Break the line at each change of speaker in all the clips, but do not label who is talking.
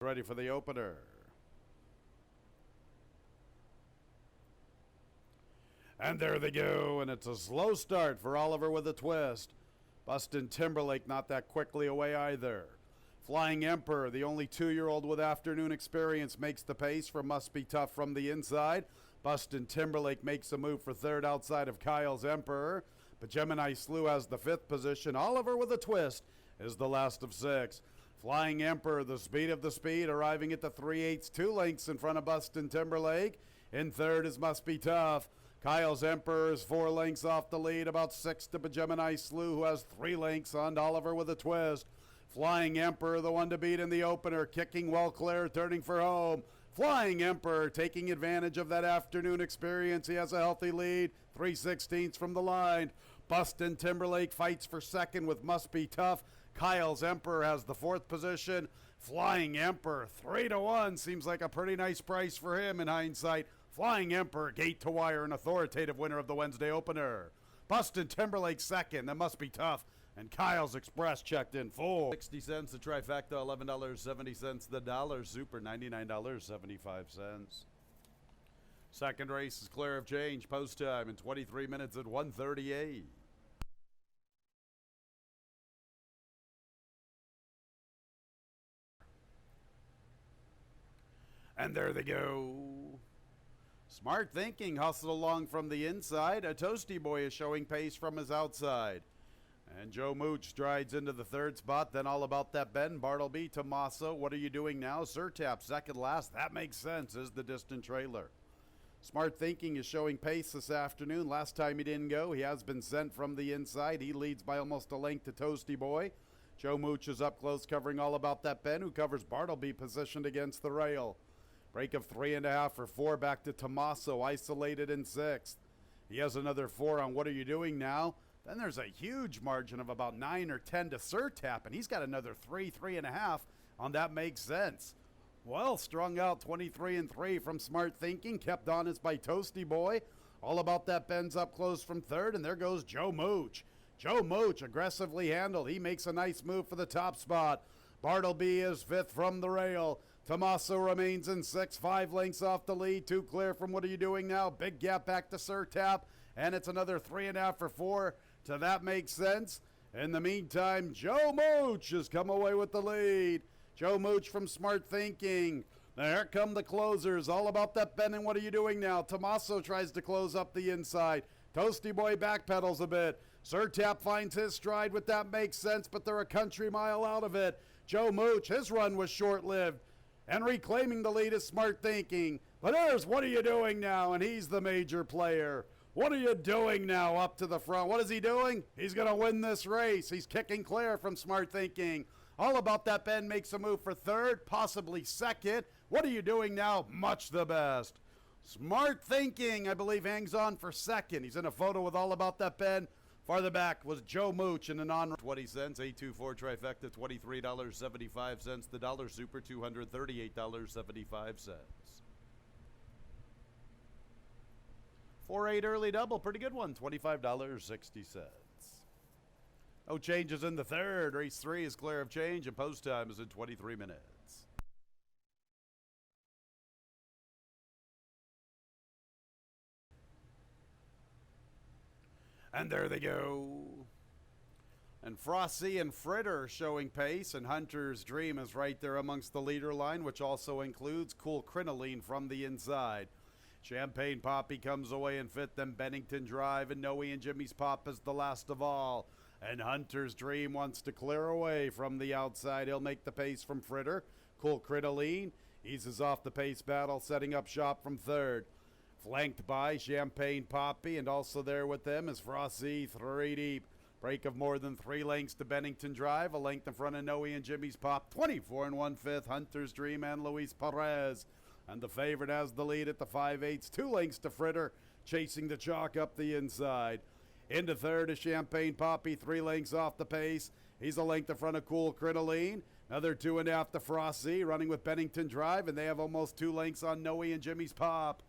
Ready for the opener. And there they go, and it's a slow start for Oliver with a twist. Bustin' Timberlake not that quickly away either. Flying Emperor, the only 2-year-old with afternoon experience, makes the pace for Must Be Tough from the inside. Bustin' Timberlake makes a move for third outside of Kyle's Emperor. But Gemini Slew has the 5th position. Oliver with a twist is the last of 6. Flying Emperor, the speed of the speed, arriving at the 3/8, 2 lengths in front of Bustin' Timberlake. In third is Must Be Tough. Kyle's Emperor is 4 lengths off the lead, about 6 to Gemini Slew, who has 3 lengths on Oliver with a twist. Flying Emperor, the one to beat in the opener, kicking well clear, turning for home. Flying Emperor taking advantage of that afternoon experience. He has a healthy lead, 3/16 from the line. Bustin' Timberlake fights for second with Must Be Tough. Kyle's Emperor has the 4th position. Flying Emperor, 3-1. Seems like a pretty nice price for him in hindsight. Flying Emperor, gate to wire, an authoritative winner of the Wednesday opener. Bustin' Timberlake second, that Must Be Tough. And Kyle's Express checked in full. 60 cents the trifecta, $11.70 the dollar super, $99.75. Second race is clear of change. Post time in 23 minutes at 1:38. And there they go. Smart Thinking hustled along from the inside. A Toasty Boy is showing pace from his outside. And Joe Mooch strides into the 3rd spot. Then All About That Ben, Bartleby, Tommaso. What are you doing now? Sir Tap, second last. That makes sense, is the distant trailer. Smart Thinking is showing pace this afternoon. Last time he didn't go, he has been sent from the inside. He leads by almost a length to Toasty Boy. Joe Mooch is up close covering All About That Ben, who covers Bartleby positioned against the rail. Break of 3.5 for 4 back to Tommaso, isolated in 6th. He has another 4 on What Are You Doing Now? Then there's a huge margin of about 9 or 10 to Sir Tap, and he's got another 3.5 on That Makes Sense. Well strung out, 23-3 from Smart Thinking, kept honest by Toasty Boy. All About That Ben's up close from 3rd, and there goes Joe Mooch. Joe Mooch aggressively handled. He makes a nice move for the top spot. Bartleby is 5th from the rail. Tommaso remains in 6th, 5 lengths off the lead, 2 clear from What Are You Doing Now? Big gap back to Sir Tap, and it's another 3.5 for 4 to That Makes Sense. In the meantime, Joe Mooch has come away with the lead. Joe Mooch from Smart Thinking. There come the closers. All About That Ben and What Are You Doing Now? Tommaso tries to close up the inside. Toasty Boy backpedals a bit. Sir Tap finds his stride with That Makes Sense, but they're a country mile out of it. Joe Mooch, his run was short-lived. And reclaiming the lead is Smart Thinking. But there's What Are You Doing Now? And he's the major player. What Are You Doing Now? Up to the front. What is he doing? He's going to win this race. He's kicking clear from Smart Thinking. All About That Ben makes a move for 3rd, possibly 2nd. What Are You Doing Now? Much the best. Smart Thinking, I believe, hangs on for 2nd. He's in a photo with All About That Ben. Farther back was Joe Mooch in a non 20 cents, 824 trifecta, $23.75. The dollar super, $238.75. 4-8 early double, pretty good one, $25.60. No changes in the 3rd. Race 3 is clear of change, and post time is in 23 minutes. And there they go. And Frosty and Fritter showing pace, and Hunter's Dream is right there amongst the leader line, which also includes Cool Crinoline from the inside. Champagne Poppy comes away in 5th, then Bennington Drive, and Noe and Jimmy's Pop is the last of all. And Hunter's Dream wants to clear away from the outside. He'll make the pace from Fritter. Cool Crinoline eases off the pace battle, setting up shop from 3rd. Flanked by Champagne Poppy, and also there with them is Frosty, 3 deep. Break of more than 3 lengths to Bennington Drive, a length in front of Noe and Jimmy's Pop, 24 1/5, Hunter's Dream and Luis Perez. And the favorite has the lead at the 5/8, 2 lengths to Fritter, chasing the chalk up the inside. Into 3rd is Champagne Poppy, 3 lengths off the pace. He's a length in front of Cool Crinoline. Another 2.5 to Frosty, running with Bennington Drive, and they have almost 2 lengths on Noe and Jimmy's Pop.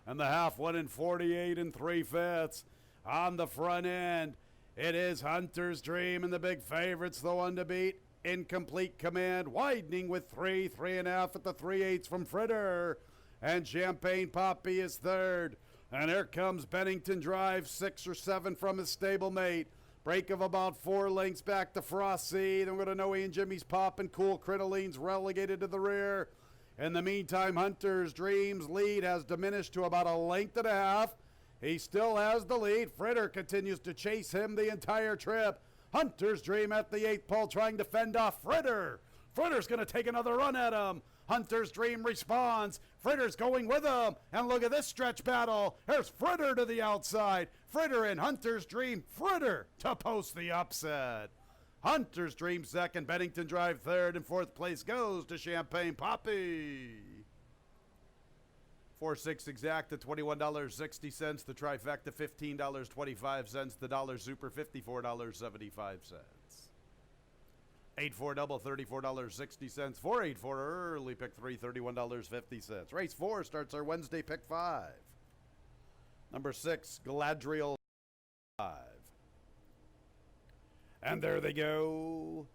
And the half went in 48 3/5. On the front end, it is Hunter's Dream and the big favorites, the one to beat. incomplete command, widening with 3.5 at the 3/8 from Fritter. And Champagne Papi is third. And here comes Bennington Drive, 6 or 7 from his stablemate. Break of about 4 lengths back to Frosty. Then we're going to know Ian Jimmy's Pop and Cool Crinoline's relegated to the rear. In the meantime, Hunter's Dream's lead has diminished to about 1.5 lengths. He still has the lead. Fritter continues to chase him the entire trip. Hunter's Dream at the 8th pole trying to fend off Fritter. Fritter's going to take another run at him. Hunter's Dream responds. Fritter's going with him. And look at this stretch battle. Here's Fritter to the outside. Fritter and Hunter's Dream. Fritter to post the upset. Hunter's Dream second. Bennington Drive third. And fourth place goes to Champagne Papi. 4-6 exact at $21.60. The trifecta $15.25. The dollar super $54.75. 8-4 double $34.60. 4-8-4 early pick 3 $31.50. Race 4 starts our Wednesday pick 5. Number 6 Galadriel 5. And there they go.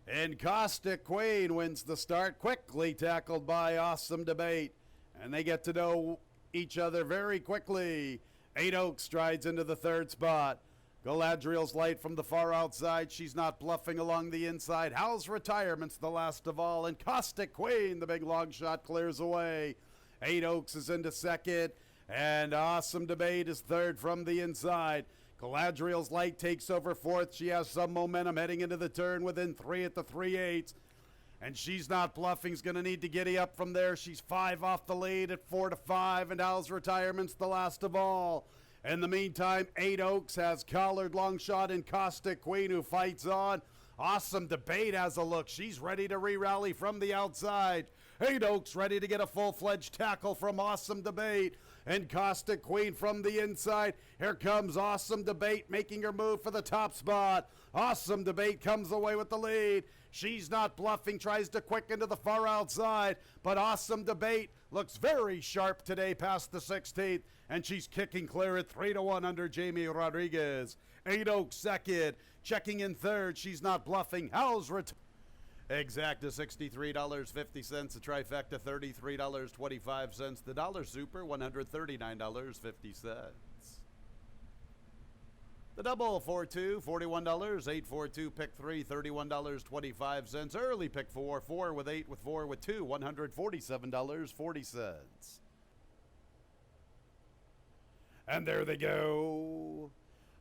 And Caustic Queen wins the start, quickly tackled by Awesome Debate. And they get to know each other very quickly. 8 Oaks strides into the third spot. Galadriel's light from the far outside. She's not bluffing along the inside. Hal's Retirement's the last of all. And Caustic Queen, the big long shot, clears away. 8 Oaks is into second. And Awesome Debate is third from the inside. Galadriel's light takes over fourth. She has some momentum heading into the turn within 3 at the 3/8. And she's not bluffing. Is going to need to giddy up from there. She's 5 off the lead at 4-5. And Hal's Retirement's the last of all. In the meantime, 8 Oaks has Collared Long Shot and Caustic Queen who fights on. Awesome Debate has a look. She's ready to re-rally from the outside. 8 Oaks ready to get a full-fledged tackle from Awesome Debate. And Caustic Queen from the inside. Here comes Awesome Debate making her move for the top spot. Awesome Debate comes away with the lead. She's not bluffing, tries to quicken to the far outside. But Awesome Debate looks very sharp today past the 16th. And she's kicking clear at 3-1 under Jamie Rodriguez. 8 Oaks second. Checking in third. She's not bluffing. Hal's Exacta $63.50. The trifecta $33.25. The dollar super $139.50. The double 4-2 $41. 8-4-2 pick 3 $31.25. Early pick 4 4 with 8 with 4 with 2 $147.40. And there they go.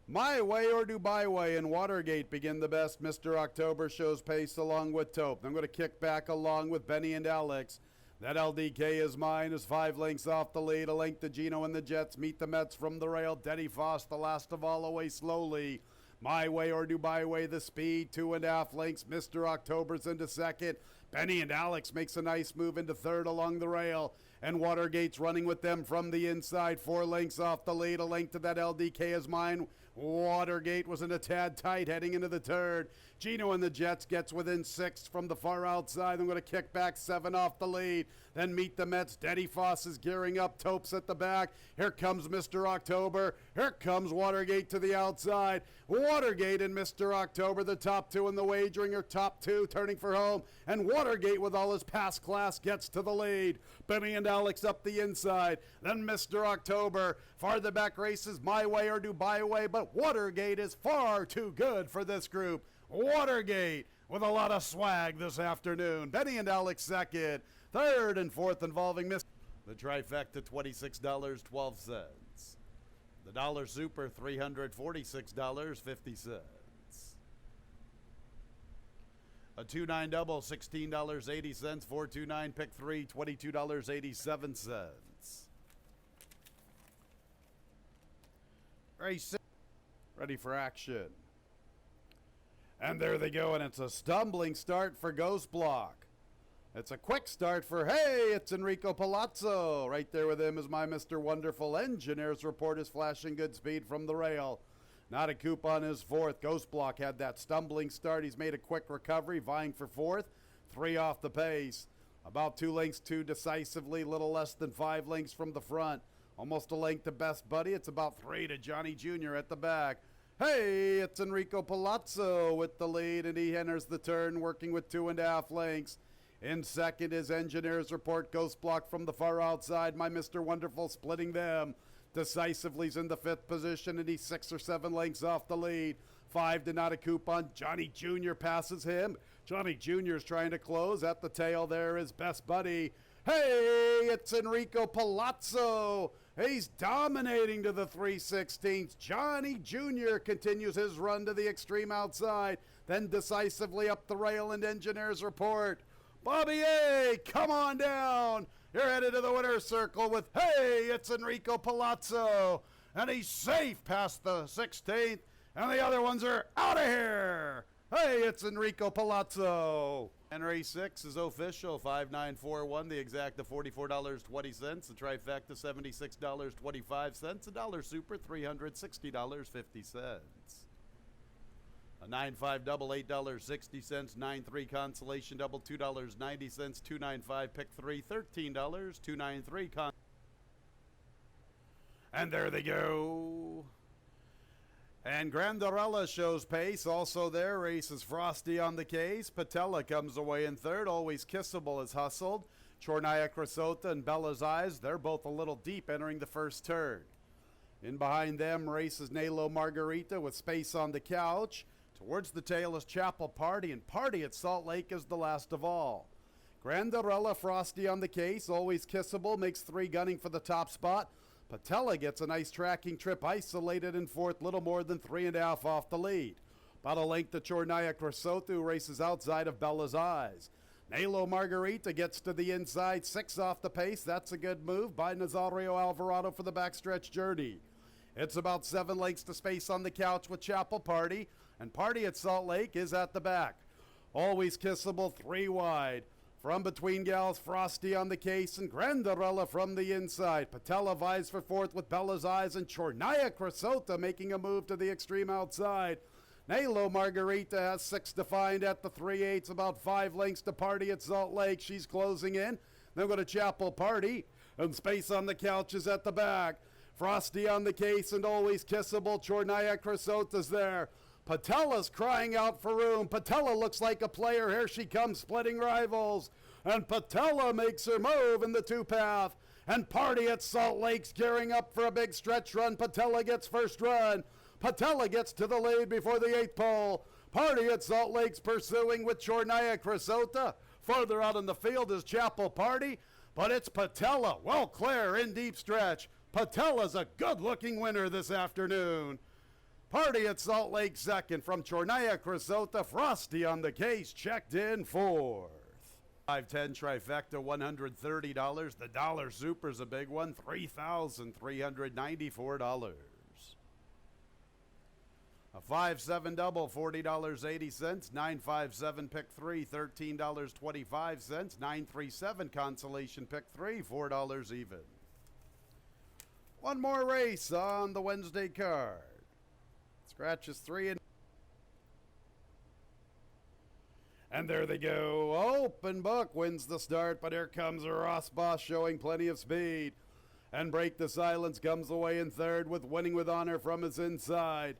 My Way or Dubai Way and Watergate begin the best. Mr. October shows pace along with Taupe. I'm going to kick back along with Benny and Alex. That LDK is mine is 5 lengths off the lead. A length to Gino and the Jets. Meet the Mets from the rail. Denny Foss, the last of all, away slowly. My Way or Dubai Way, the speed. 2.5 lengths. Mr. October's into second. Benny and Alex makes a nice move into third along the rail. And Watergate's running with them from the inside. 4 lengths off the lead. A length to that LDK is mine. Watergate was in a tad tight heading into the third. Gino and the Jets gets within 6 from the far outside. I'm going to kick back 7 off the lead. Then Meet the Mets. Denny Foss is gearing up. Taupe's at the back. Here comes Mr. October. Here comes Watergate to the outside. Watergate and Mr. October, the top 2 in the wagering, are top 2 turning for home. And Watergate, with all his past class, gets to the lead. Benny and Alex up the inside. Then Mr. October. Farther back races My Way or Dubai Way, but Watergate is far too good for this group. Watergate with a lot of swag this afternoon. Benny and Alex second. Third and fourth involving Mr. The trifecta $26.12. The dollar super $346.50. A 2-9 double $16.80. 4-2-9 pick 3 $22.87. Race ready for action. And there they go, and it's a stumbling start for Ghost Block. It's a quick start for HEYITSNRICOPALAZO. Right there with him is my Mr. Wonderful. Engineers report is flashing good speed from the rail. Not a coupon is fourth. Ghost Block had that stumbling start. He's made a quick recovery, vying for fourth. 3 off the pace. About 2 lengths too decisively, little less than 5 lengths from the front. Almost a length to Best Buddy. It's about 3 to Johnny Jr. at the back. Hey, it's Enrico Palazzo with the lead, and he enters the turn working with 2.5 lengths. In second is Engineer's Report, Ghost Block from the far outside. My Mr. Wonderful splitting them. Decisively's in the 5th position, and he's 6 or 7 lengths off the lead. 5 did not a coupon. Johnny Jr. passes him. Johnny Jr. is trying to close. At the tail there is Best Buddy. Hey, it's Enrico Palazzo. He's dominating to the 3/16. Johnny Jr. continues his run to the extreme outside, then decisively up the rail and Engineer's Report. Bobby A, come on down. You're headed to the winner's circle with, hey, it's Enrico Palazzo. And he's safe past the 16th, and the other ones are out of here. Hey, it's Enrico Palazzo. And race 6 is official, 5941, the exacta $44.20, the trifecta $76.25, a dollar super $360.50. A 9-5 double $8.60, 9-3 consolation double $2.90, 2-9-5 pick 3 $13, 2-9-3 con. And there they go. And Grandarella shows pace. Also there, races Frosty on the case. Patella comes away in third. Always Kissable is hustled. Chornaya Crisota and Bella's Eyes, they're both a little deep entering the first turn. In behind them races Nalo Margarita with Space on the Couch. Towards the tail is Chapel Party, and Party at Salt Lake is the last of all. Grandarella, Frosty on the case. Always Kissable makes 3 gunning for the top spot. Patella gets a nice tracking trip, isolated in fourth, little more than 3.5 off the lead. About a length to Chornaya Crisota, who races outside of Bella's Eyes. Nalo Margarita gets to the inside, 6 off the pace. That's a good move by Nazario Alvarado for the backstretch journey. It's about 7 lengths to Space on the Couch with Chapel Party, and Party at Salt Lake is at the back. Always Kissable, 3 wide. From between gals, Frosty on the case and Grandarella from the inside. Patella vies for fourth with Bella's Eyes and Chornaya Crisota making a move to the extreme outside. Nalo Margarita has 6 defined at the 3/8, about 5 lengths to Party at Salt Lake. She's closing in. Then go to Chapel Party, and Space on the Couch is at the back. Frosty on the case and Always Kissable. Chornaya Crisota's there. Patella's crying out for room. Patella looks like a player. Here she comes, splitting rivals. And Patella makes her move in the 2-path. And Party at Salt Lake's gearing up for a big stretch run. Patella gets first run. Patella gets to the lead before the 8th pole. Party at Salt Lake's pursuing with Chornaya Crisota. Further out in the field is Chapel Party. But it's Patella, well clear in deep stretch. Patella's a good-looking winner this afternoon. Party at Salt Lake second. From Chornaya Crisota, Frosty on the case, checked in 4th. 510 trifecta, $130. The dollar super's a big one, $3,394. A 5-7 double, $40.80. 957 pick 3, $13.25. 937 consolation pick 3, $4 even. One more race on the Wednesday card. Scratches 3 and there they go. Open Book wins the start, but here comes Ross Boss showing plenty of speed. And Break the Silence comes away in third with Winning with Honor from his inside.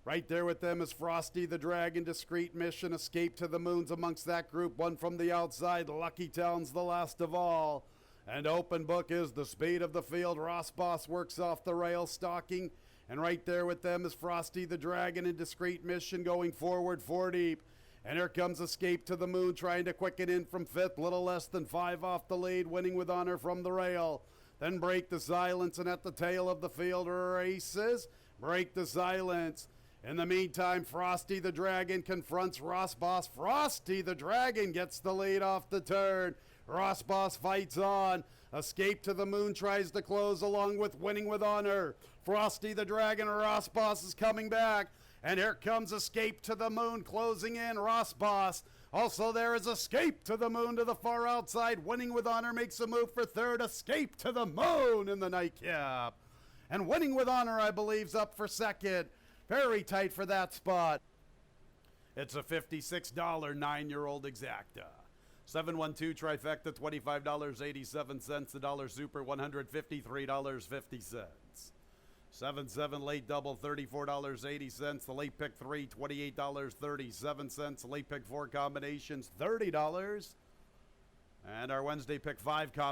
Right there with them is Frosty the Dragon, Discreet Mission, Escape to the Moons amongst that group. One from the outside, Lucky Town's the last of all. And Open Book is the speed of the field. Ross Boss works off the rail, stalking. And right there with them is Frosty the Dragon and Discreet Mission going forward 4 deep. And here comes Escape to the Moon trying to quicken in from 5th, little less than 5 off the lead, Winning with Honor from the rail. Then Break the Silence, and at the tail of the field races Break the Silence. In the meantime, Frosty the Dragon confronts Ross Boss. Frosty the Dragon gets the lead off the turn. Ross Boss fights on. Escape to the Moon tries to close along with Winning with Honor. Frosty the Dragon, Ross Boss is coming back. And here comes Escape to the Moon closing in. Ross Boss. Also there is Escape to the Moon to the far outside. Winning with Honor makes a move for third. Escape to the Moon in the nightcap. And Winning with Honor, I believe, is up for second. Very tight for that spot. It's a $56 9-year-old exacta. 712 trifecta, $25.87. The dollar super, $153.50. 7-7 late double, $34.80. The late pick 3, $28.37. The late pick 4 combinations, $30. And our Wednesday pick 5 combinations.